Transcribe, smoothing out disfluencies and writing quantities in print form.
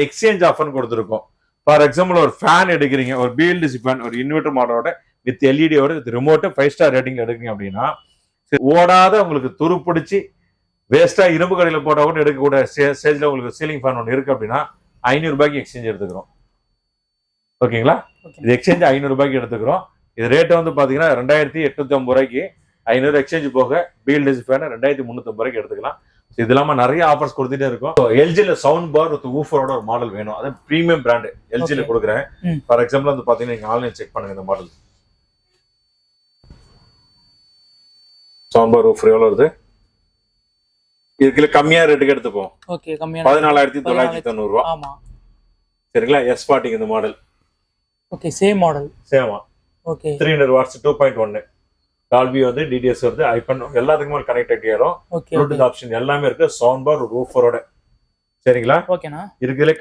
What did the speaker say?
Exchange ஆஃபர்னு கொடுத்துருக்கோம். For example ஒரு fan எடுக்கிறீங்க, ஒரு பிஎல்டிசி ஃபேன், ஒரு இன்வெர்டர் மாடலோட வித் எல்இடியோட வித் ரிமோட்டு 5 ஸ்டார் ரேட்டிங் எடுக்கிறீங்க அப்படின்னா ஓடாத உங்களுக்கு துரு பிடிச்சி வேஸ்டா இரும்பு கடையில் போட்டா கூட எடுக்கக்கூட ஸ்டேஜ்ல உங்களுக்கு சீலிங் ஃபேன் ஒன்று இருக்கு அப்படின்னா 500 ரூபாய்க்கு எக்ஸ்சேஞ்ச் எடுத்துக்கிறோம். ஓகேங்களா? இது எக்ஸ்சேஞ்ச் 500 ரூபாய்க்கு எடுத்துக்கிறோம். இது ரேட் வந்து பாத்தீங்கன்னா 2850 ரூபாய்க்கு 500 எக்ஸ்சேஞ்ச் போக பிஎல்டிசி ஃபேன் 2350 ரூபாய்க்கு எடுத்துக்கலாம். இது இல்லாம நிறைய ஆஃபர்ஸ் கொடுத்துட்டே இருக்கும். எல்ஜில சவுண்ட் பார் வித் ஊஃபரோட ஒரு மாடல் வேணும், அது பிரீமியம் பிராண்ட் எல்ஜில கொடுக்குறேன். ஃபார் எக்ஸாம்பிள் வந்து பாத்தீங்கன்னா நீங்க ஆன்லைன் செக் பண்ணுங்க. இந்த மாடல் சவுண்ட் பார் ஊஃபர் எவ்வளவு வருது? இதுக்குள்ள கம்மியா ரேட்டுக்கு எடுத்துப்போம். 14,990 ரூபாய். ஆமா சரிங்களா? S40 இந்த மாடல். Okay, same model. சேமா. Okay, 300 watts 2.1. டால்பி வந்து டிடிஎஸ் வருது, ஐபன் எல்லாத்துக்குமே கனெக்டிவிட்டி வரும். ப்ளூடூத் ஆப்ஷன் எல்லாமே இருக்கு. சவுண்ட் பார் ஒரு ஊஃபரோட. சரிங்களா? ஓகேண்ணா. இருக்குதுல